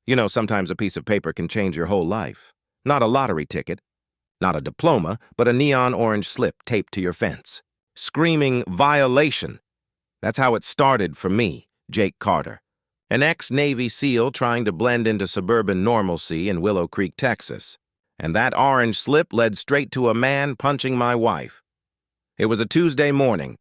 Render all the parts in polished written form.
You know, sometimes a piece of paper can change your whole life. Not a lottery ticket, not a diploma, but a neon orange slip taped to your fence. Screaming violation. That's how it started for me, Jake Carter. An ex-Navy SEAL trying to blend into suburban normalcy in Willow Creek, Texas. And that orange slip led straight to a man punching my wife. It was a Tuesday morning.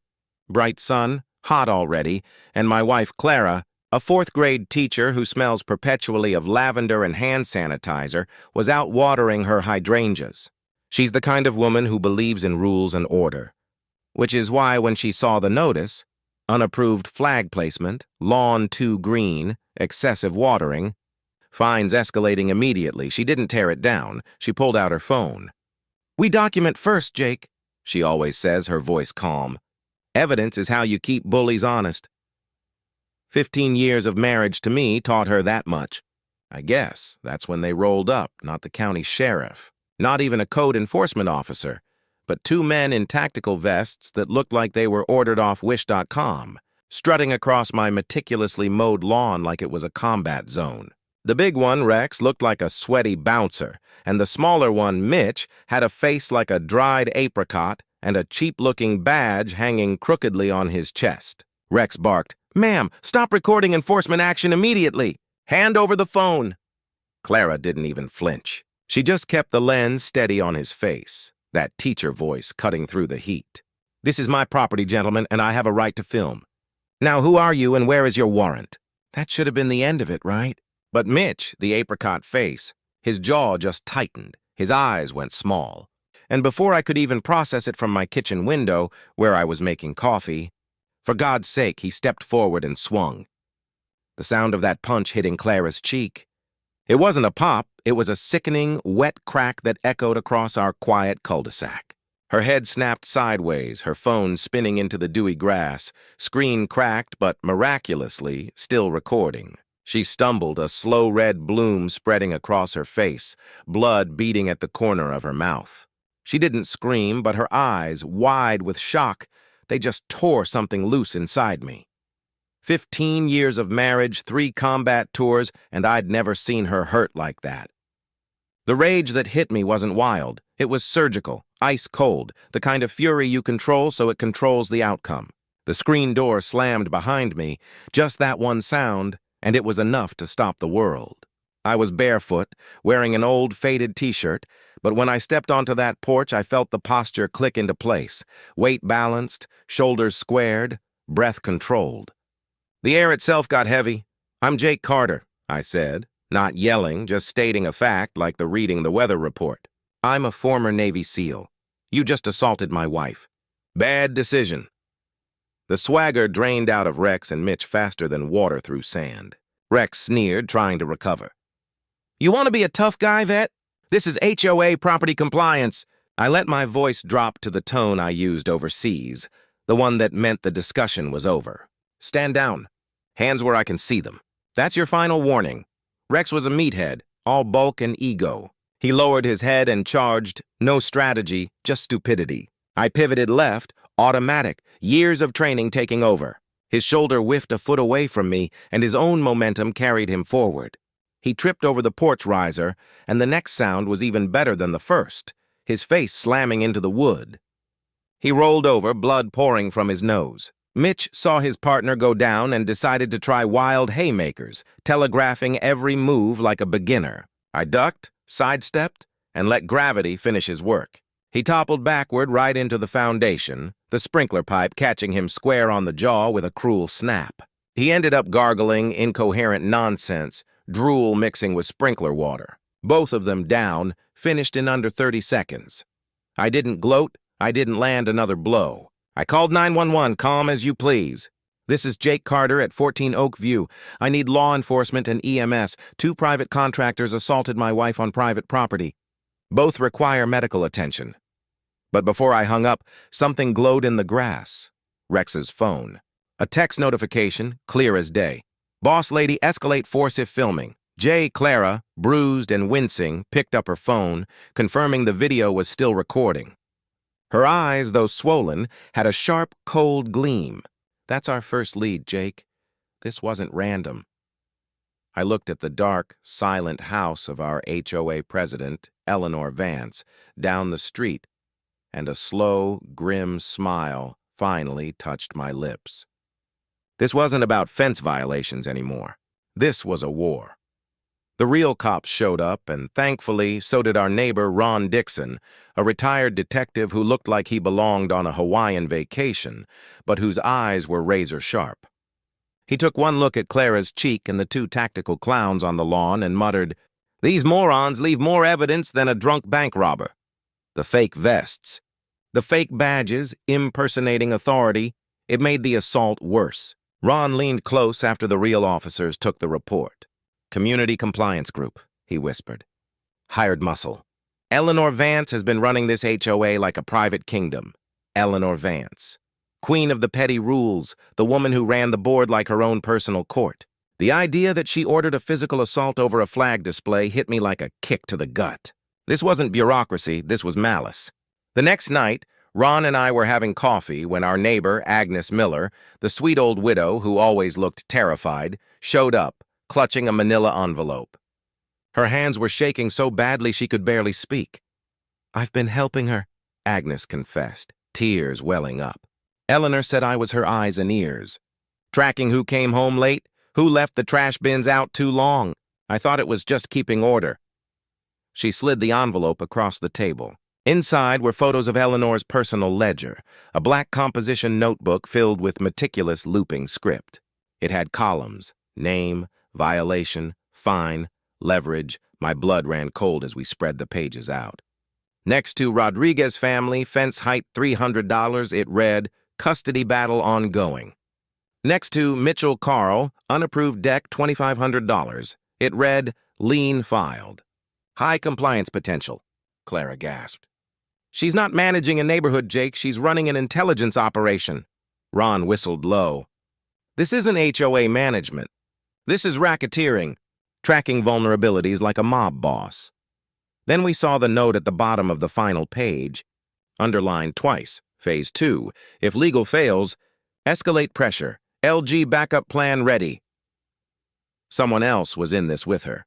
Bright sun, hot already, and my wife Clara, a fourth-grade teacher who smells perpetually of lavender and hand sanitizer, was out watering her hydrangeas. She's the kind of woman who believes in rules and order. Which is why when she saw the notice, unapproved flag placement, lawn too green, excessive watering, fines escalating immediately, she didn't tear it down. She pulled out her phone. "We document first, Jake," she always says, her voice calm. "Evidence is how you keep bullies honest." 15 years of marriage to me taught her that much. I guess that's when they rolled up, not the county sheriff, not even a code enforcement officer, but two men in tactical vests that looked like they were ordered off Wish.com, strutting across my meticulously mowed lawn like it was a combat zone. The big one, Rex, looked like a sweaty bouncer, and the smaller one, Mitch, had a face like a dried apricot and a cheap-looking badge hanging crookedly on his chest. Rex barked, "Ma'am, stop recording enforcement action immediately! Hand over the phone!" Clara didn't even flinch. She just kept the lens steady on his face, that teacher voice cutting through the heat. "This is my property, gentlemen, and I have a right to film. Now, who are you and where is your warrant?" That should have been the end of it, right? But Mitch, the apricot face, his jaw just tightened, his eyes went small. And before I could even process it from my kitchen window, where I was making coffee, for God's sake, he stepped forward and swung. The sound of that punch hitting Clara's cheek. It wasn't a pop, it was a sickening, wet crack that echoed across our quiet cul-de-sac. Her head snapped sideways, her phone spinning into the dewy grass, screen cracked but miraculously still recording. She stumbled, a slow red bloom spreading across her face, blood beating at the corner of her mouth. She didn't scream, but her eyes, wide with shock, they just tore something loose inside me. 15 years of marriage, 3 combat tours, and I'd never seen her hurt like that. The rage that hit me wasn't wild. It was surgical, ice cold, the kind of fury you control so it controls the outcome. The screen door slammed behind me, just that one sound, and it was enough to stop the world. I was barefoot, wearing an old faded t-shirt, but when I stepped onto that porch, I felt the posture click into place, weight balanced, shoulders squared, breath controlled. The air itself got heavy. "I'm Jake Carter," I said, not yelling, just stating a fact like the reading the weather report. "I'm a former Navy SEAL. You just assaulted my wife. Bad decision." The swagger drained out of Rex and Mitch faster than water through sand. Rex sneered, trying to recover. "You want to be a tough guy, vet? This is HOA property compliance." I let my voice drop to the tone I used overseas, the one that meant the discussion was over. "Stand down. Hands where I can see them. That's your final warning." Rex was a meathead, all bulk and ego. He lowered his head and charged, no strategy, just stupidity. I pivoted left, automatic, years of training taking over. His shoulder whiffed a foot away from me, and his own momentum carried him forward. He tripped over the porch riser, and the next sound was even better than the first, his face slamming into the wood. He rolled over, blood pouring from his nose. Mitch saw his partner go down and decided to try wild haymakers, telegraphing every move like a beginner. I ducked, sidestepped, and let gravity finish his work. He toppled backward right into the foundation, the sprinkler pipe catching him square on the jaw with a cruel snap. He ended up gargling incoherent nonsense, drool mixing with sprinkler water. Both of them down, finished in under 30 seconds. I didn't gloat, I didn't land another blow. I called 911, calm as you please. "This is Jake Carter at 14 Oak View. I need law enforcement and EMS. 2 private contractors assaulted my wife on private property. Both require medical attention." But before I hung up, something glowed in the grass. Rex's phone. A text notification, clear as day. "Boss lady, escalate force if filming." Clara, bruised and wincing, picked up her phone, confirming the video was still recording. Her eyes, though swollen, had a sharp, cold gleam. "That's our first lead, Jake. This wasn't random." I looked at the dark, silent house of our HOA president, Eleanor Vance, down the street, and a slow, grim smile finally touched my lips. This wasn't about fence violations anymore. This was a war. The real cops showed up, and thankfully, so did our neighbor Ron Dixon, a retired detective who looked like he belonged on a Hawaiian vacation, but whose eyes were razor-sharp. He took one look at Clara's cheek and the two tactical clowns on the lawn and muttered, "These morons leave more evidence than a drunk bank robber." The fake vests, the fake badges impersonating authority, it made the assault worse. Ron leaned close after the real officers took the report. "Community Compliance Group," he whispered. "Hired muscle. Eleanor Vance has been running this HOA like a private kingdom. Eleanor Vance. Queen of the petty rules, the woman who ran the board like her own personal court. The idea that she ordered a physical assault over a flag display hit me like a kick to the gut. This wasn't bureaucracy, this was malice. The next night, Ron and I were having coffee when our neighbor, Agnes Miller, the sweet old widow who always looked terrified, showed up, clutching a manila envelope. Her hands were shaking so badly she could barely speak. "I've been helping her," Agnes confessed, tears welling up. Eleanor said I was her eyes and ears. Tracking who came home late, who left the trash bins out too long. I thought it was just keeping order. She slid the envelope across the table. Inside were photos of Eleanor's personal ledger, a black composition notebook filled with meticulous looping script. It had columns: name, violation, fine, leverage. My blood ran cold as we spread the pages out. Next to Rodriguez family, fence height $300, it read, custody battle ongoing. Next to Mitchell Carl, unapproved deck $2,500, it read, lien filed. High compliance potential, Clara gasped. "She's not managing a neighborhood, Jake. She's running an intelligence operation." Ron whistled low. "This isn't HOA management. This is racketeering, tracking vulnerabilities like a mob boss." Then we saw the note at the bottom of the final page, underlined twice, Phase 2. If legal fails, escalate pressure. LG backup plan ready. Someone else was in this with her.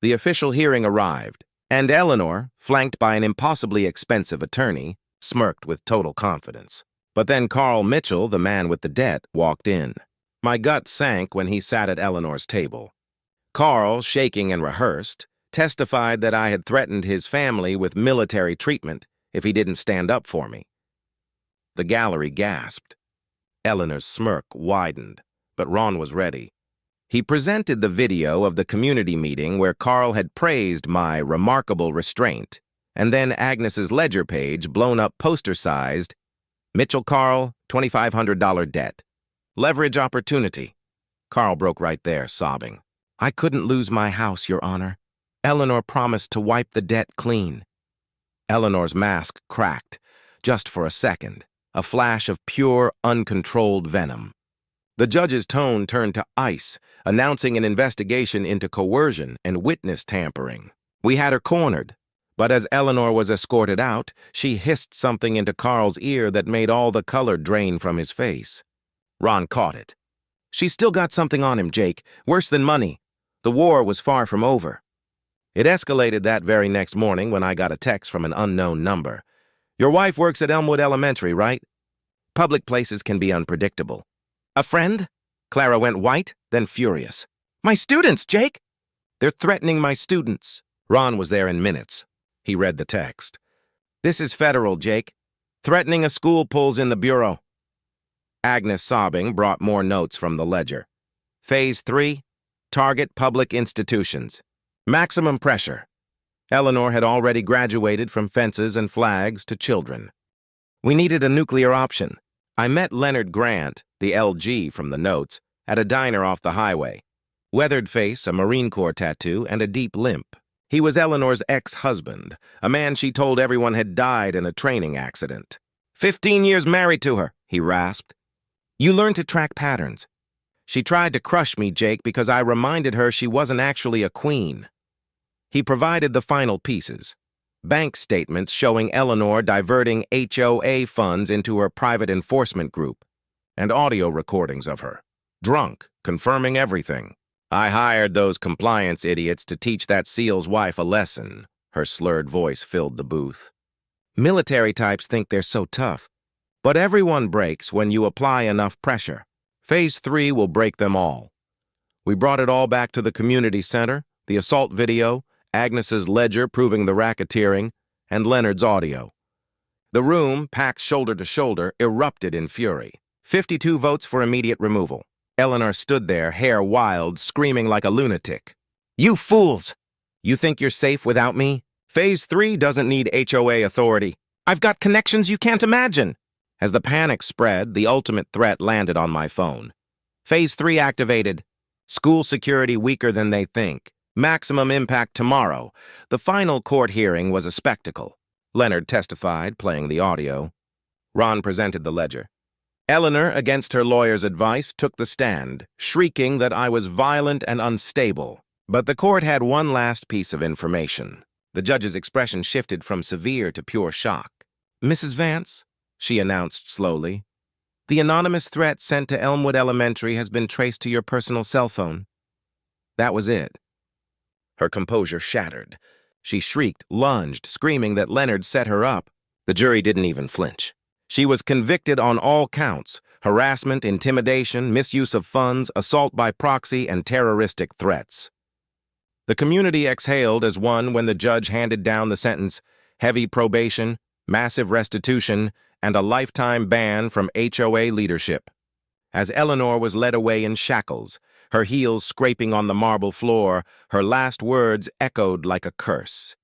The official hearing arrived, and Eleanor, flanked by an impossibly expensive attorney, smirked with total confidence. But then Carl Mitchell, the man with the debt, walked in. My gut sank when he sat at Eleanor's table. Carl, shaking and rehearsed, testified that I had threatened his family with military treatment if he didn't stand up for me. The gallery gasped. Eleanor's smirk widened, but Ron was ready. He presented the video of the community meeting where Carl had praised my remarkable restraint, and then Agnes's ledger page blown up poster-sized, Mitchell Carl, $2,500 debt. Leverage opportunity. Carl broke right there, sobbing. "I couldn't lose my house, Your Honor. Eleanor promised to wipe the debt clean." Eleanor's mask cracked, just for a second, a flash of pure, uncontrolled venom. The judge's tone turned to ice, announcing an investigation into coercion and witness tampering. We had her cornered, but as Eleanor was escorted out, she hissed something into Carl's ear that made all the color drain from his face. Ron caught it. "She's still got something on him, Jake, worse than money. The war was far from over." It escalated that very next morning when I got a text from an unknown number. "Your wife works at Elmwood Elementary, right? Public places can be unpredictable." "A friend?" Clara went white, then furious. "My students, Jake!" "They're threatening my students." Ron was there in minutes. He read the text. "This is federal, Jake. Threatening a school pulls in the bureau." Agnes, sobbing, brought more notes from the ledger. Phase 3, target public institutions. Maximum pressure. Eleanor had already graduated from fences and flags to children. We needed a nuclear option. I met Leonard Grant, the LG from the notes, at a diner off the highway. Weathered face, a Marine Corps tattoo, and a deep limp. He was Eleanor's ex-husband, a man she told everyone had died in a training accident. 15 years married to her, he rasped. "You learn to track patterns." She tried to crush me, Jake, because I reminded her she wasn't actually a queen. He provided the final pieces. Bank statements showing Eleanor diverting HOA funds into her private enforcement group, and audio recordings of her, drunk, confirming everything. I hired those compliance idiots to teach that SEAL's wife a lesson. Her slurred voice filled the booth. Military types think they're so tough, but everyone breaks when you apply enough pressure. Phase 3 will break them all. We brought it all back to the community center, the assault video, Agnes's ledger proving the racketeering, and Leonard's audio. The room, packed shoulder to shoulder, erupted in fury. 52 votes for immediate removal. Eleanor stood there, hair wild, screaming like a lunatic. You fools! You think you're safe without me? Phase 3 doesn't need HOA authority. I've got connections you can't imagine. As the panic spread, the ultimate threat landed on my phone. Phase 3 activated. School security weaker than they think. Maximum impact tomorrow. The final court hearing was a spectacle. Leonard testified, playing the audio. Ron presented the ledger. Eleanor, against her lawyer's advice, took the stand, shrieking that I was violent and unstable. But the court had one last piece of information. The judge's expression shifted from severe to pure shock. Mrs. Vance, she announced slowly, the anonymous threat sent to Elmwood Elementary has been traced to your personal cell phone. That was it. Her composure shattered. She shrieked, lunged, screaming that Leonard set her up. The jury didn't even flinch. She was convicted on all counts: harassment, intimidation, misuse of funds, assault by proxy, and terroristic threats. The community exhaled as one when the judge handed down the sentence: heavy probation, massive restitution, and a lifetime ban from HOA leadership. As Eleanor was led away in shackles, her heels scraping on the marble floor, her last words echoed like a curse.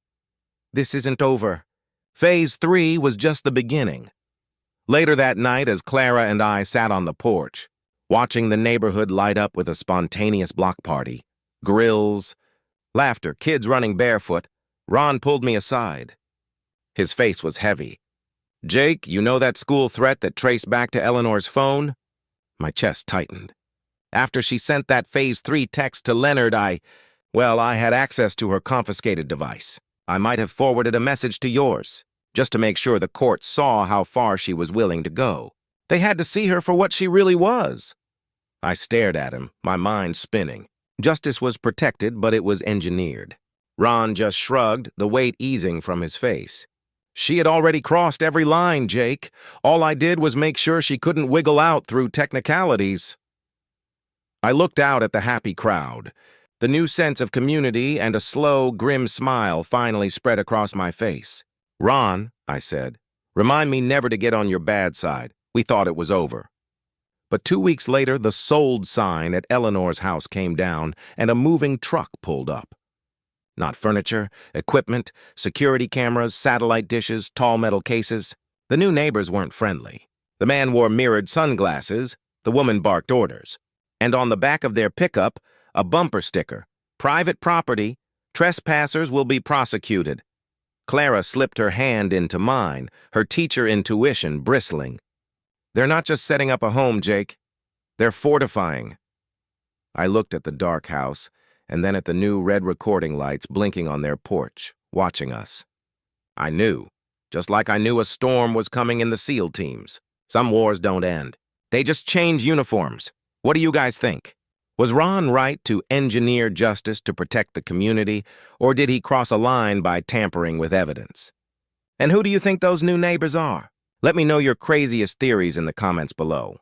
This isn't over. Phase 3 was just the beginning. Later that night, as Clara and I sat on the porch, watching the neighborhood light up with a spontaneous block party, grills, laughter, kids running barefoot, Ron pulled me aside. His face was heavy. Jake, you know that school threat that traced back to Eleanor's phone? My chest tightened. After she sent that Phase 3 text to Leonard, I had access to her confiscated device. I might have forwarded a message to yours, just to make sure the court saw how far she was willing to go. They had to see her for what she really was. I stared at him, my mind spinning. Justice was protected, but it was engineered. Ron just shrugged, the weight easing from his face. She had already crossed every line, Jake. All I did was make sure she couldn't wiggle out through technicalities. I looked out at the happy crowd. The new sense of community and a slow, grim smile finally spread across my face. Ron, I said, remind me never to get on your bad side. We thought it was over. But 2 weeks later, the sold sign at Eleanor's house came down and a moving truck pulled up. Not furniture, equipment, security cameras, satellite dishes, tall metal cases. The new neighbors weren't friendly. The man wore mirrored sunglasses, the woman barked orders. And on the back of their pickup, a bumper sticker, private property, trespassers will be prosecuted. Clara slipped her hand into mine, her teacher intuition bristling. They're not just setting up a home, Jake. They're fortifying. I looked at the dark house, and then at the new red recording lights blinking on their porch, watching us. I knew, just like I knew a storm was coming in the SEAL teams. Some wars don't end. They just change uniforms. What do you guys think? Was Ron right to engineer justice to protect the community, or did he cross a line by tampering with evidence? And who do you think those new neighbors are? Let me know your craziest theories in the comments below.